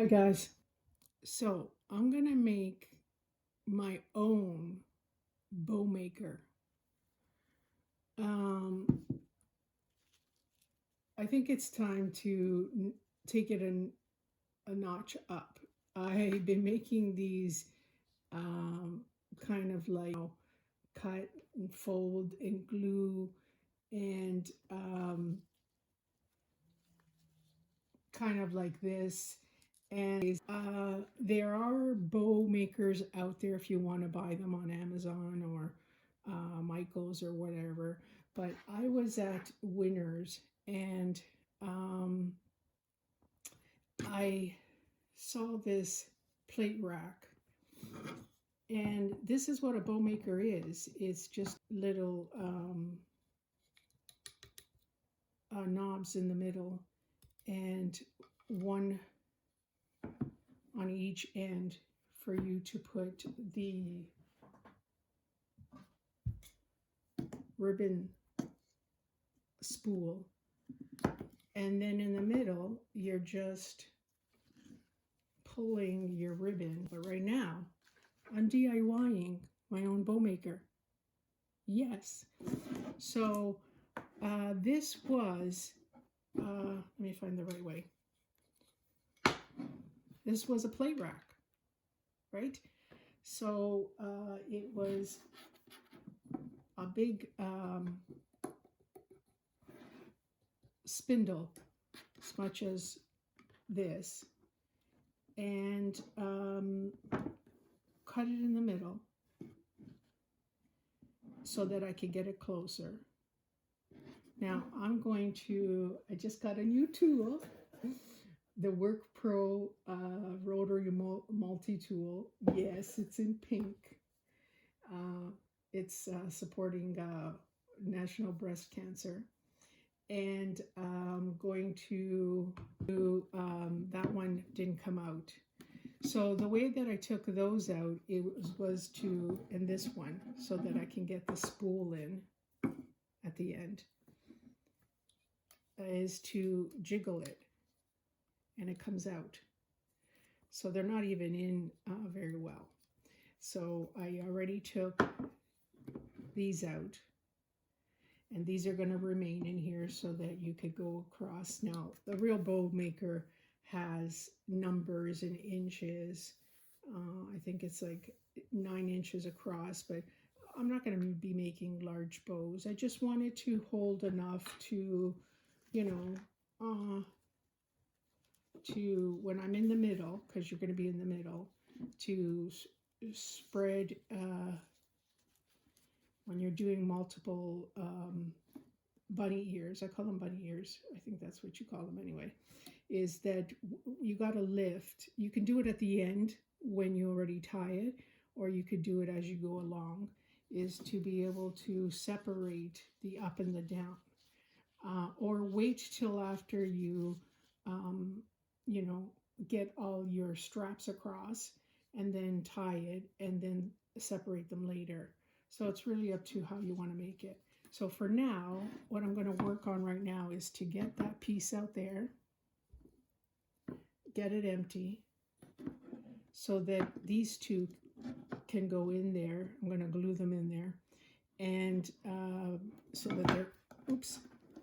Hi guys. So I'm gonna make my own Bowmaker. Um, I think it's time to take it a notch up. I've been making these um, kind of like cut and fold and glue and kind of like this. And there are bow makers out there if you want to buy them on Amazon or Michael's or whatever. But I was at Winners and um, I saw this plate rack. And this is what a bow maker is. It's just little knobs in the middle and one on each end for you to put the ribbon spool. And then in the middle, you're just pulling your ribbon. But right now, I'm DIYing my own bow maker. Yes. So this was, let me find the right way. This was a plate rack, right? So it was a big spindle, as much as this, and cut it in the middle so that I could get it closer. Now I just got a new tool, the Work Pro rotary multi-tool. Yes, it's in pink. It's supporting National Breast Cancer. And I'm going to do, that one didn't come out. So the way that I took those out, was to, and this one, so that I can get the spool in at the end, is to jiggle it and it comes out. So they're not even in very well. So I already took these out, and these are going to remain in here so that you could go across. Now, the real bow maker has numbers in inches. I think it's like 9 inches across, but I'm not going to be making large bows. I just wanted to hold enough to, to when I'm in the middle, because you're going to be in the middle, to spread when you're doing multiple bunny ears. I call them bunny ears. I think that's what you call them anyway. Is that you got to lift. You can do it at the end when you already tie it, or you could do it as you go along, is to be able to separate the up and the down. Or wait till after you, get all your straps across and then tie it and then separate them later. So it's really up to how you want to make it. So for now, what I'm going to work on right now is to get that piece out there, get it empty, so that these two can go in there. I'm going to glue them in there, and so that they're, oops,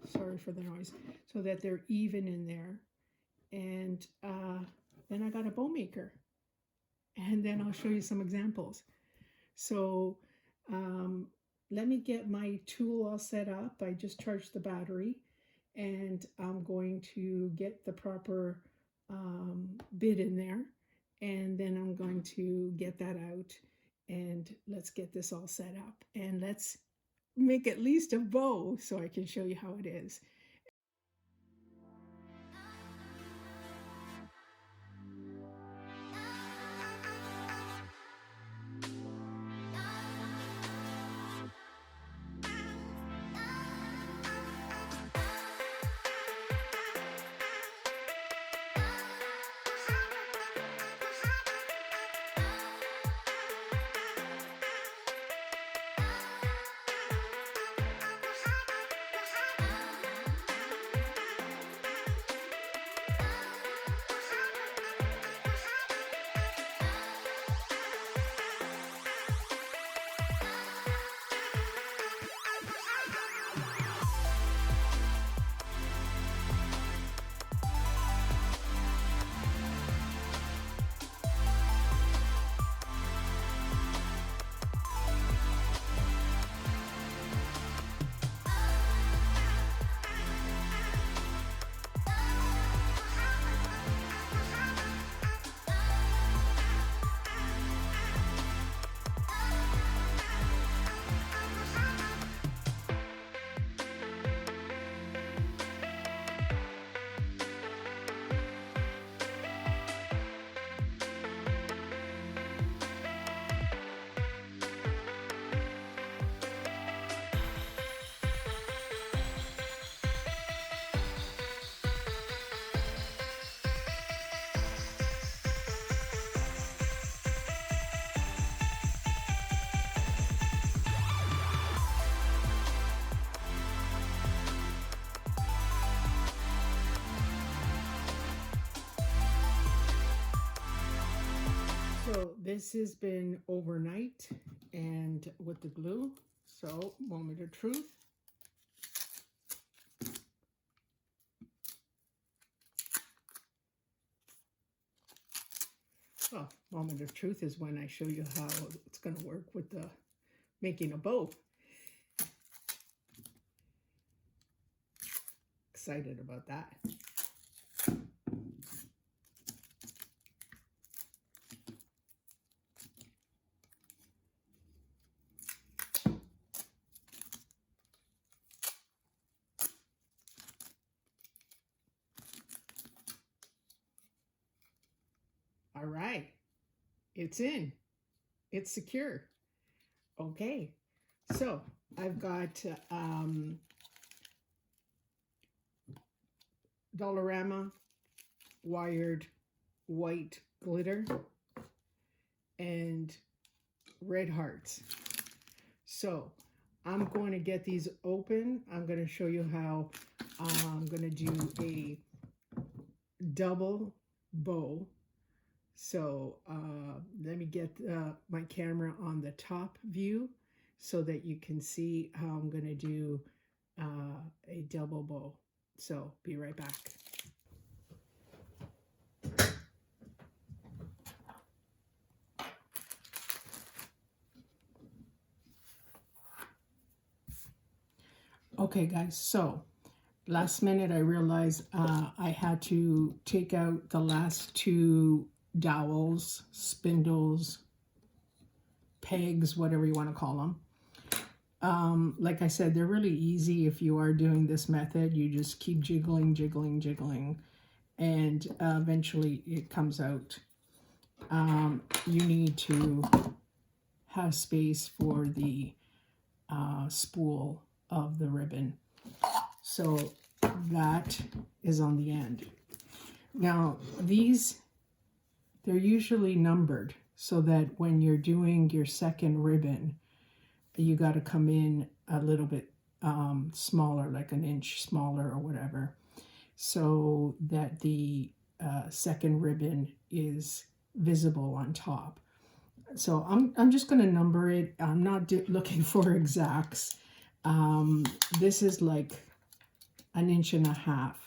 sorry for the noise, so that they're even in there. And then I got a bow maker, and then I'll show you some examples. So let me get my tool all set up. I just charged the battery, and I'm going to get the proper bit in there, and then I'm going to get that out, and let's get this all set up, and let's make at least a bow so I can show you how it is. So this has been overnight and with the glue. So, moment of truth. Well, moment of truth is when I show you how it's going to work with the making a bow. Excited about that. All right, it's in. It's secure. Okay, so I've got Dollarama wired white glitter and red hearts. So I'm going to get these open. I'm going to show you how I'm going to do a double bow. So let me get my camera on the top view so that you can see how I'm going to do a double bow. So be right back. Okay guys, so last minute I realized I had to take out the last two dowels, spindles, pegs, whatever you want to call them. Like I said, they're really easy if you are doing this method. You just keep jiggling, jiggling, jiggling, and eventually it comes out. You need to have space for the spool of the ribbon. So that is on the end. Now these, they're usually numbered so that when you're doing your second ribbon, you got to come in a little bit smaller, like an inch smaller or whatever, so that the second ribbon is visible on top. So I'm just going to number it. I'm not looking for exacts. This is like an inch and a half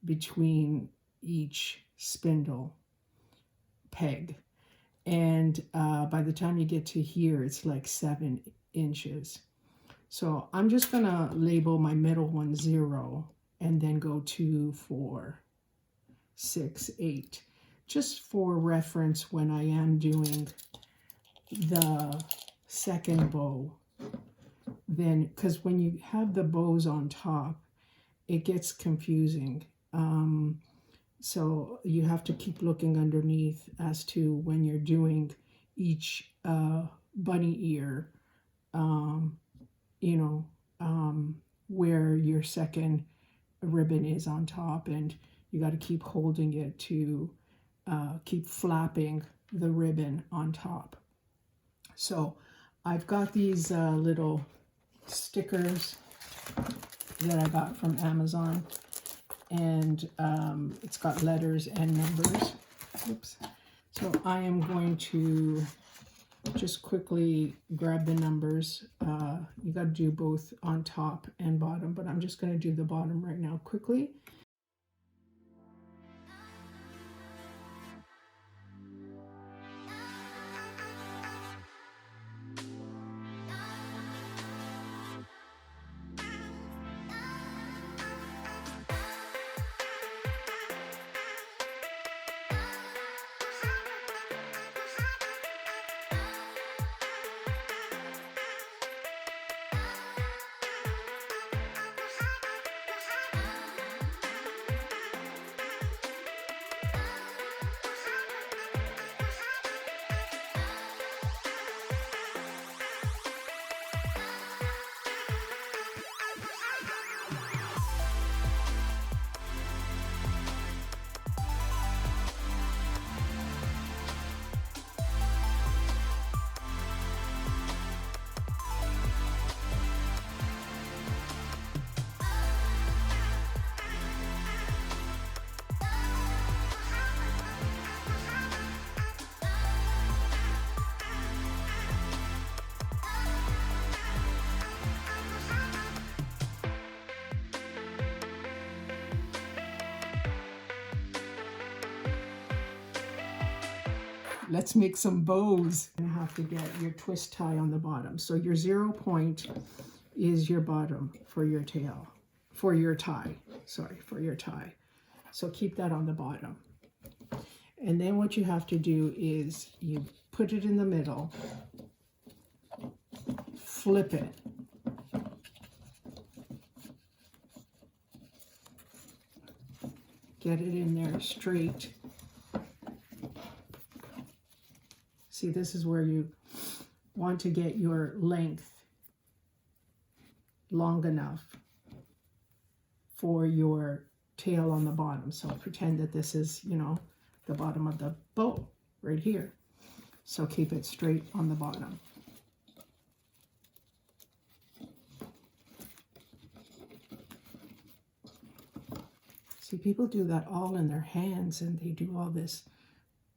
between each spindle peg, and by the time you get to here it's like 7 inches. So I'm just gonna label my middle one 0 and then go 2, 4, 6, 8, just for reference when I am doing the second bow. Then, because when you have the bows on top, it gets confusing. So you have to keep looking underneath as to when you're doing each bunny ear, you know, where your second ribbon is on top, and you got to keep holding it to keep flapping the ribbon on top. So I've got these little stickers that I got from Amazon, and it's got letters and numbers. Oops. So I am going to just quickly grab the numbers. You got to do both on top and bottom, but I'm just going to do the bottom right now quickly. Let's make some bows. You're gonna have to get your twist tie on the bottom. So your 0 point is your bottom for your tail, for your tie. Sorry, for your tie. So keep that on the bottom. And then what you have to do is you put it in the middle, flip it. Get it in there straight. See, this is where you want to get your length long enough for your tail on the bottom. So pretend that this is, you know, the bottom of the bow right here. So keep it straight on the bottom. See, people do that all in their hands, and they do all this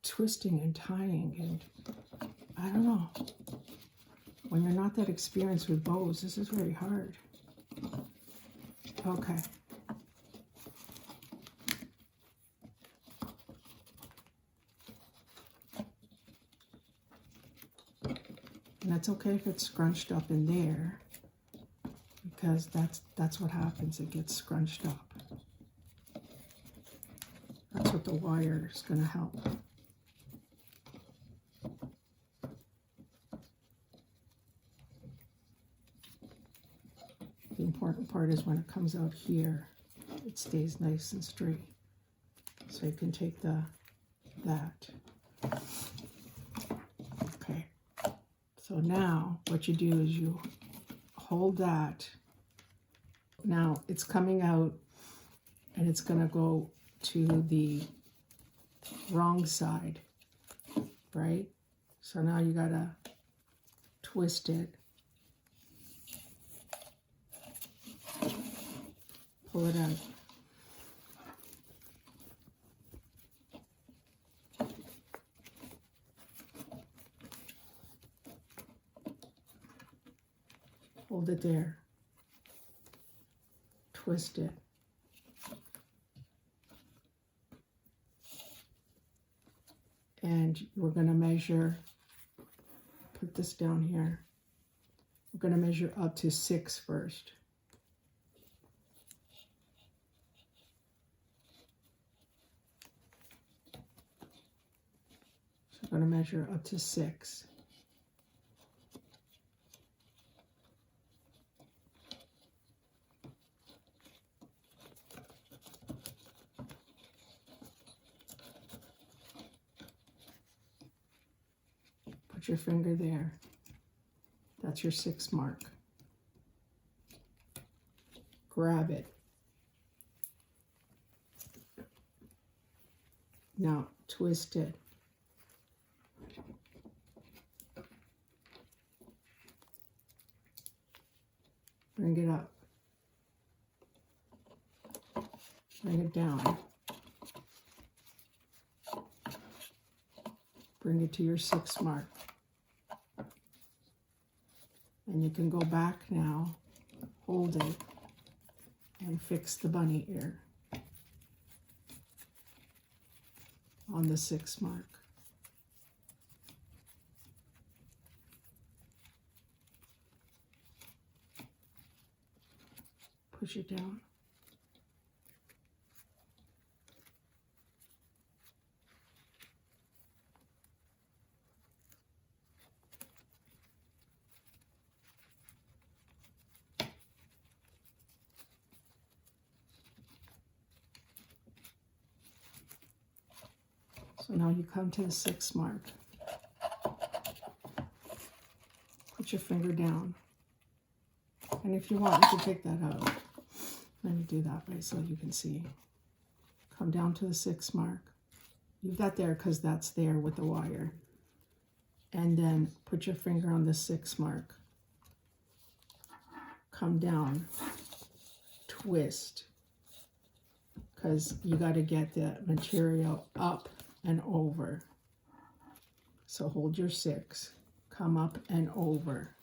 twisting and tying, and I don't know. When you're not that experienced with bows, this is very hard. Okay. And that's okay if it's scrunched up in there, because that's what happens. It gets scrunched up. That's what the wire is going to help. The important part is when it comes out here, it stays nice and straight. So you can take that. Okay. So now what you do is you hold that. Now it's coming out and it's going to go to the wrong side, right? So now you got to twist it. Pull it out. Hold it there. Twist it. And we're going to measure, put this down here. We're going to measure up to 6 first. So we're going to measure up to 6. Put your finger there. That's your 6 mark. Grab it. Now twist it. Bring it up. Bring it down. Bring it to your 6 mark. And you can go back now, hold it, and fix the bunny ear on the 6 mark. Push it down. So now you come to the 6 mark. Put your finger down. And if you want, you can take that out. Let me do that way so you can see. Come down to the 6 mark. Leave that there because that's there with the wire. And then put your finger on the 6 mark. Come down. Twist. Because you got to get the material up and over. So hold your 6, come up and over.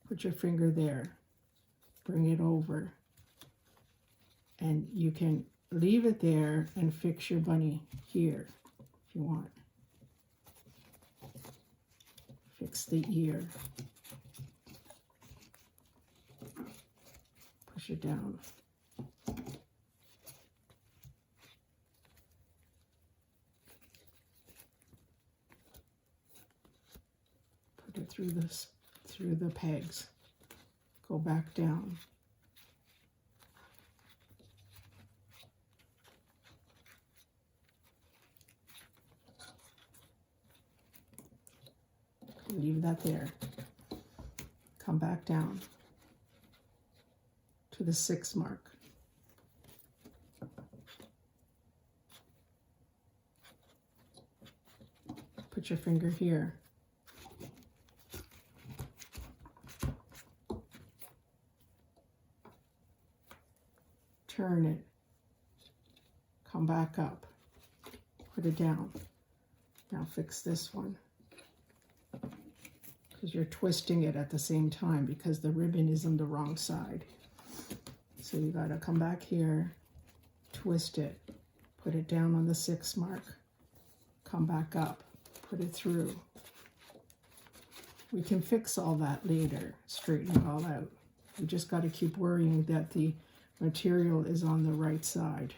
Put your finger there, bring it over. And you can leave it there and fix your bunny here if you want. Fix the ear. Push it down. Put it through the pegs. Go back down. Leave that there. Come back down to the 6 mark. Put your finger here. Turn it. Come back up. Put it down. Now fix this one. Because you're twisting it at the same time because the ribbon is on the wrong side. So you got to come back here, twist it, put it down on the 6 mark, come back up, put it through. We can fix all that later, straighten it all out. We just got to keep worrying that the material is on the right side.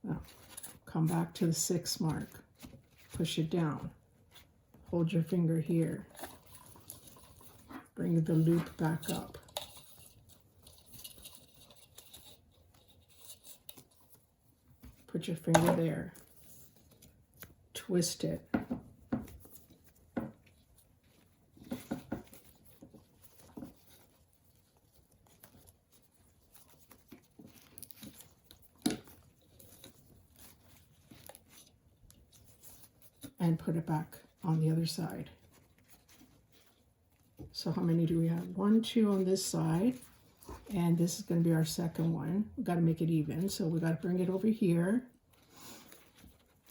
Now, come back to the 6 mark, push it down. Hold your finger here. Bring the loop back up. Put your finger there. Twist it. And put it back on the other side. So how many do we have? 1, 2 on this side, and this is going to be our second one. We've got to make it even, so we got to bring it over here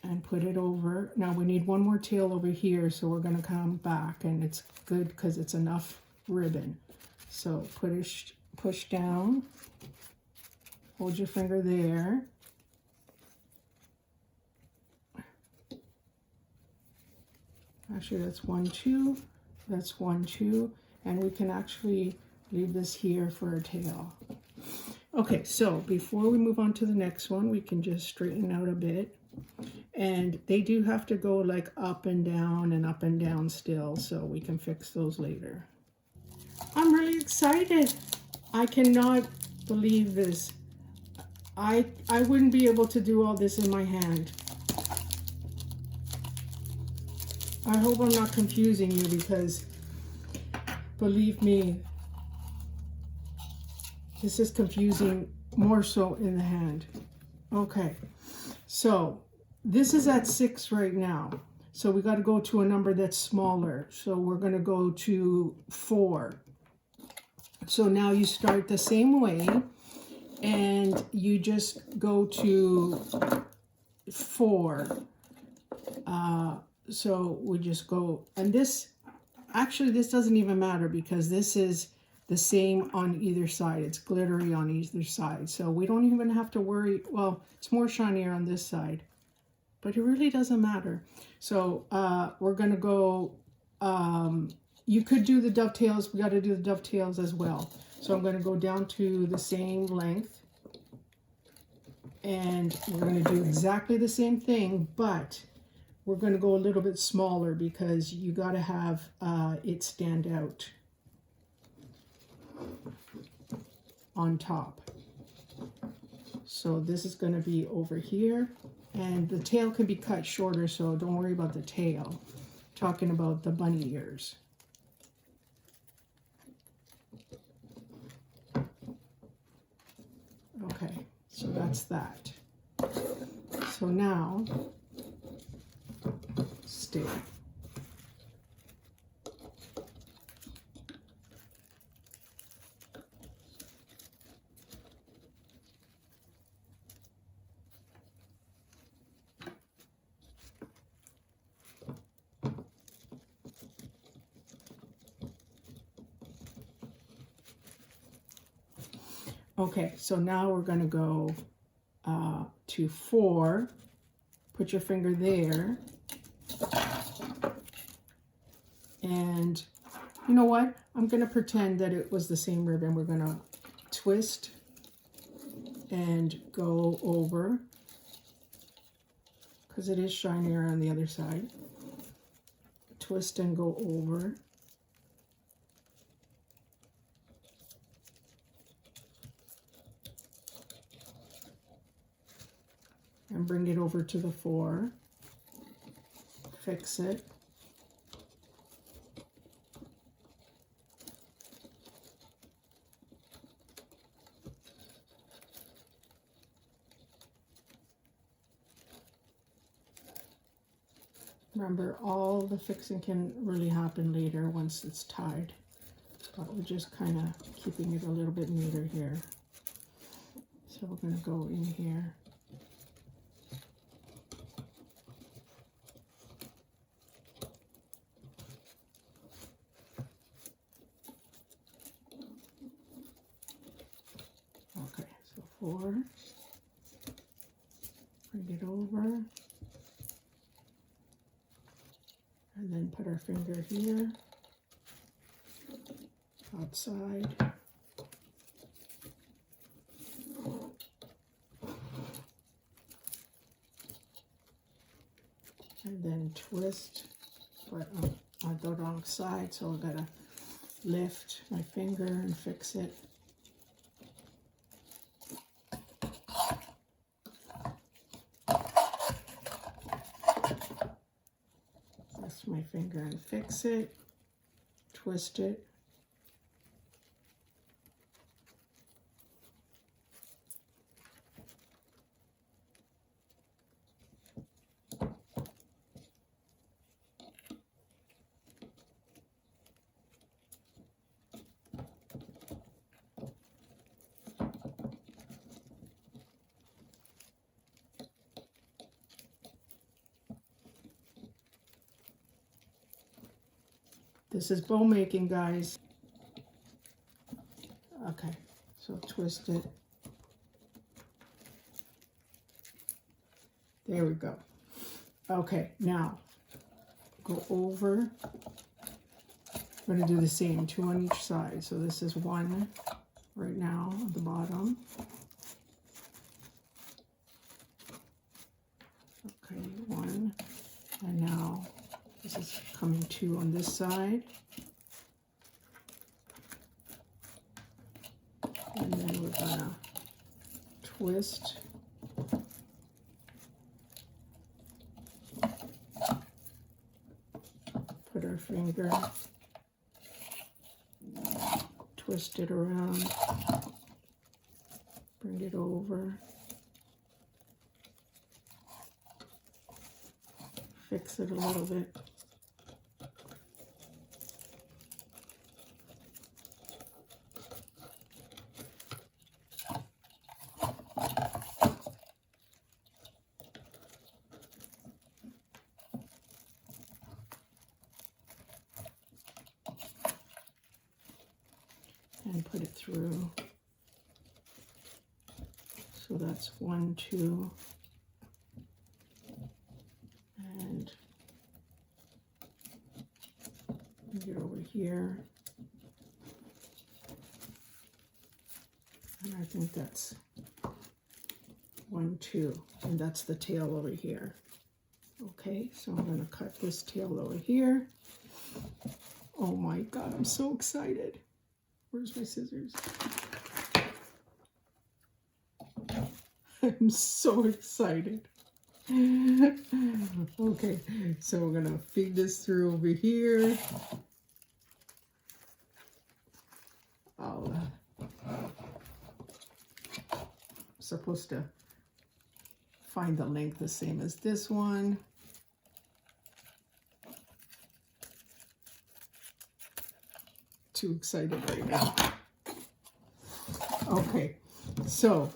and put it over. Now we need one more tail over here, so we're going to come back, and it's good because it's enough ribbon. So push down, hold your finger there. Actually, that's 1, 2, that's 1, 2, and we can actually leave this here for a tail. Okay, so before we move on to the next one, we can just straighten out a bit. And they do have to go like up and down still, so we can fix those later. I'm really excited. I cannot believe this. I wouldn't be able to do all this in my hand. I hope I'm not confusing you because, believe me, this is confusing more so in the hand. Okay, so this is at 6 right now. So we got to go to a number that's smaller. So we're going to go to 4. So now you start the same way and you just go to 4. So we just go, and this, actually this doesn't even matter because this is the same on either side. It's glittery on either side. So we don't even have to worry. Well, it's more shinier on this side, but it really doesn't matter. So we're going to go, you could do the dovetails. We got to do the dovetails as well. So I'm going to go down to the same length and we're going to do exactly the same thing, but we're going to go a little bit smaller because you got to have it stand out on top. So this is going to be over here, and the tail can be cut shorter, so don't worry about the tail. I'm talking about the bunny ears. Okay, so that's that. So now, stay. Okay, so now we're going to go to 4. Put your finger there. And you know what? I'm going to pretend that it was the same ribbon. We're going to twist and go over, because it is shinier on the other side. Twist and go over. And bring it over to the 4. Fix it. Remember, all the fixing can really happen later once it's tied. But we're just kind of keeping it a little bit neater here. So we're going to go in here. Okay, so 4. Bring it over. And then put our finger here, outside. And then twist, but on the wrong side, so I gotta lift my finger and fix it. My finger and fix it, twist it, This is bow making, guys. Okay, so twist it. There we go. Okay, now go over. I'm going to do the same, 2 on each side. So this is 1 right now at the bottom. Okay, 1. And now this is coming 2 on this side. And then we're gonna twist. Put our finger, twist it around, bring it over, fix it a little bit. And put it through. So that's 1, 2, and get over here. And I think that's 1, 2, and that's the tail over here. Okay, so I'm going to cut this tail over here. Oh my God, I'm so excited. Where's my scissors? I'm so excited. Okay, so we're gonna feed this through over here. Supposed to find the length the same as this one. Too excited right now. Okay, so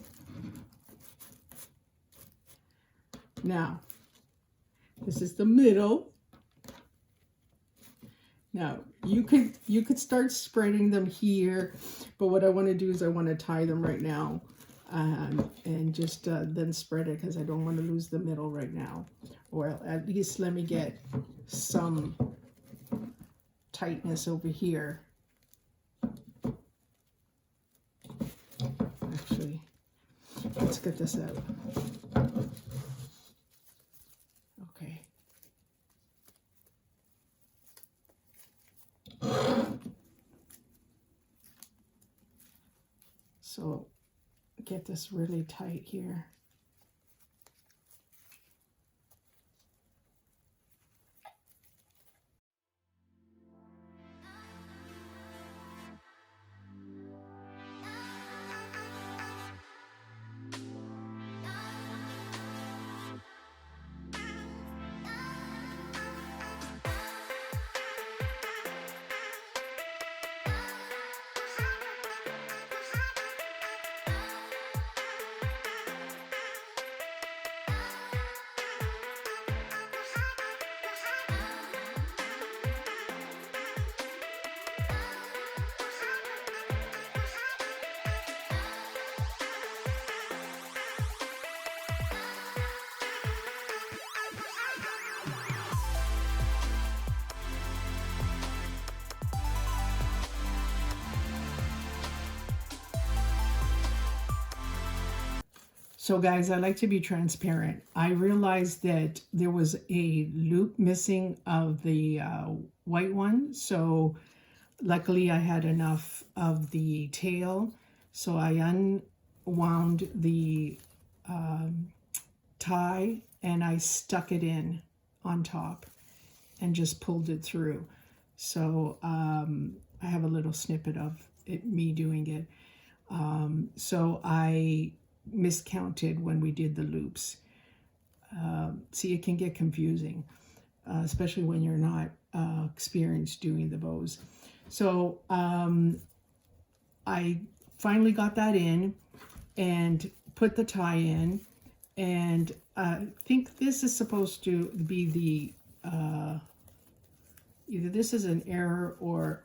now this is the middle. Now you could start spreading them here, but what I want to do is I want to tie them right now, and just then spread it, because I don't want to lose the middle right now. Or at least let me get some tightness over here. Actually, let's get this out. Okay. So get this really tight here. So guys, I like to be transparent. I realized that there was a loop missing of the white one. So luckily I had enough of the tail. So I unwound the tie and I stuck it in on top and just pulled it through. So I have a little snippet of it, me doing it. So I miscounted when we did the loops. See, it can get confusing, especially when you're not experienced doing the bows. So I finally got that in and put the tie in, and I think this is supposed to be the either this is an error or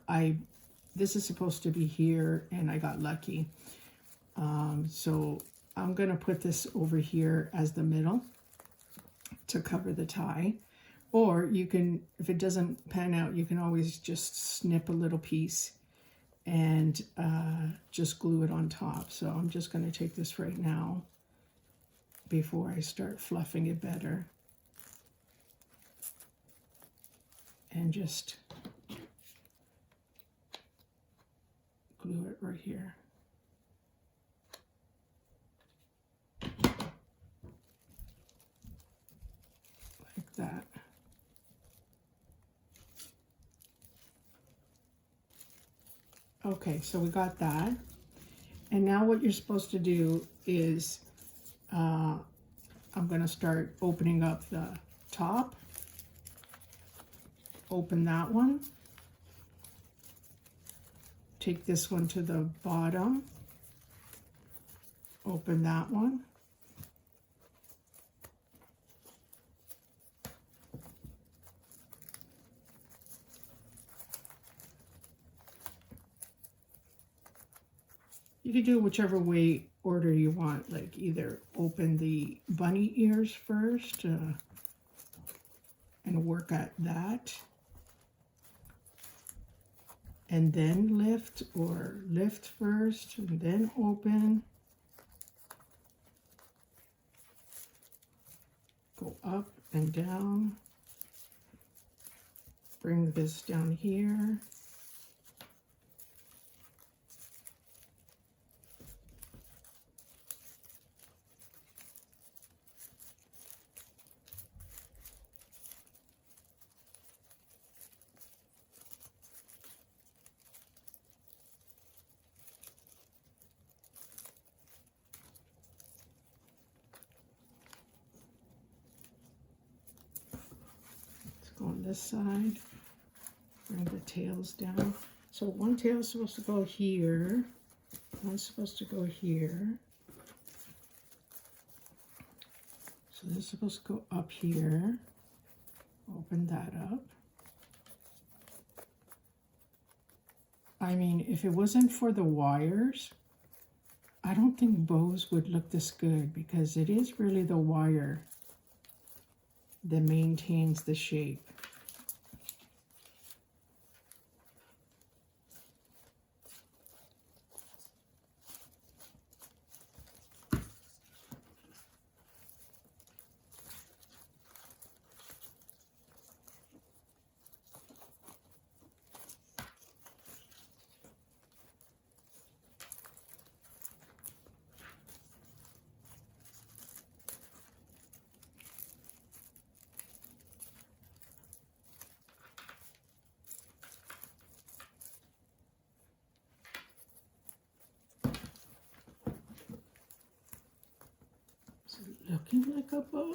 this is supposed to be here and I got lucky. So I'm going to put this over here as the middle to cover the tie. Or you can, if it doesn't pan out, you can always just snip a little piece and just glue it on top. So I'm just going to take this right now before I start fluffing it better. And just glue it right here. That. Okay, so we got that. And now what you're supposed to do is I'm going to start opening up the top. Open that one. Take this one to the bottom. Open that one. You can do it whichever way order you want, like either open the bunny ears first and work at that, and then lift, or lift first and then open. Go up and down. Bring this down here. Go on this side, bring the tails down. So one tail is supposed to go here, one's supposed to go here. So this is supposed to go up here. Open that up. I mean, if it wasn't for the wires, I don't think bows would look this good, because it is really the wire that maintains the shape. looking like a bow.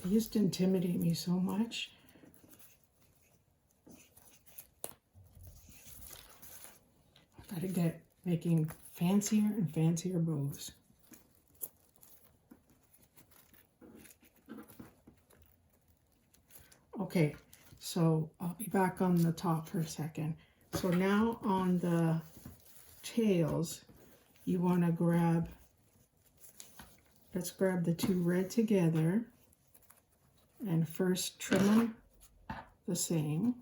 They used to intimidate me so much. I've got to get making fancier and fancier bows. Okay, so I'll be back on the top for a second. So now on the tails, you want to grab, let's grab the two red together and first trim them the same.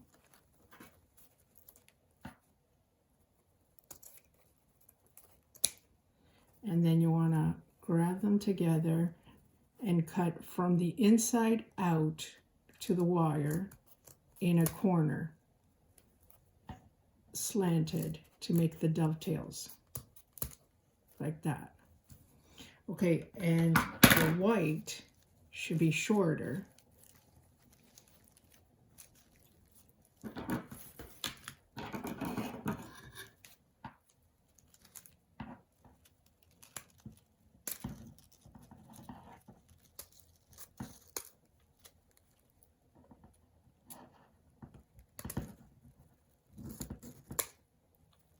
And then you want to grab them together and cut from the inside out to the wire in a corner, slanted, to make the dovetails, like that. Okay, and the white should be shorter.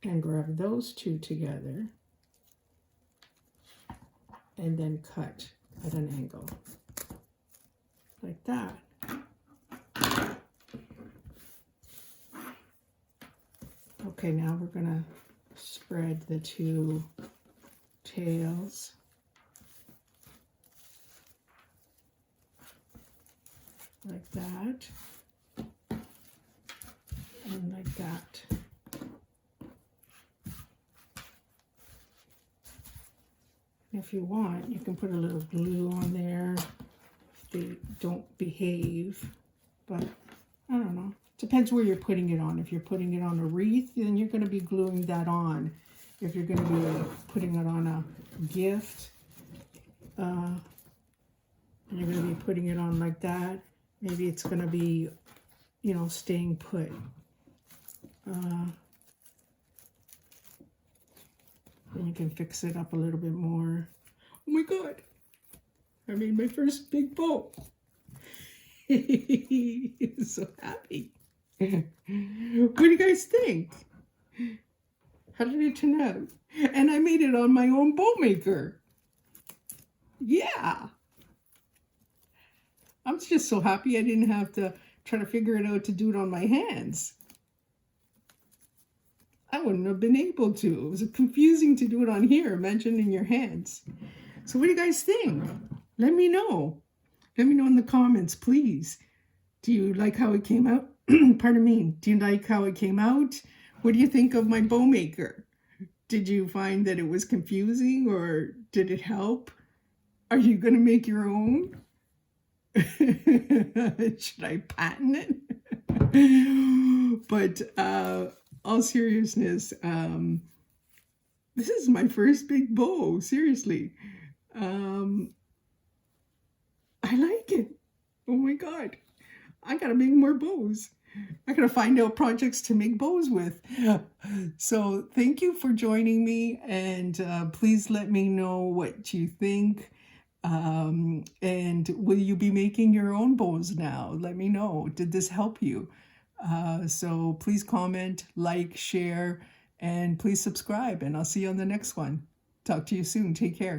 And grab those two together and then cut at an angle like that. Okay, now we're gonna spread the two tails like that and like that. If you want, you can put a little glue on there if they don't behave, but I don't know. Depends where you're putting it on. If you're putting it on a wreath, then you're going to be gluing that on. If you're going to be putting it on a gift, and you're going to be putting it on like that, maybe it's going to be, you know, staying put. Then you can fix it up a little bit more. Oh my God, I made my first big bow. So happy. What do you guys think? How did it turn out? And I made it on my own Bowmaker. Yeah. I'm just so happy I didn't have to try to figure it out to do it on my hands. I wouldn't have been able to. It was confusing to do it on here. Imagine in your hands. So what do you guys think? Let me know. Let me know in the comments, please. Do you like how it came out? Pardon me. Do you like how it came out? What do you think of my Bowmaker? Did you find that it was confusing or did it help? Are you going to make your own? Should I patent it? But all seriousness, this is my first big bow, seriously. I like it. Oh my God. I gotta make more bows. I gotta find out projects to make bows with. So thank you for joining me, and please let me know what you think. And will you be making your own bows now? Let me know. Did this help you? So please comment, like, share, and please subscribe, and I'll see you on the next one. Talk to you soon. Take care.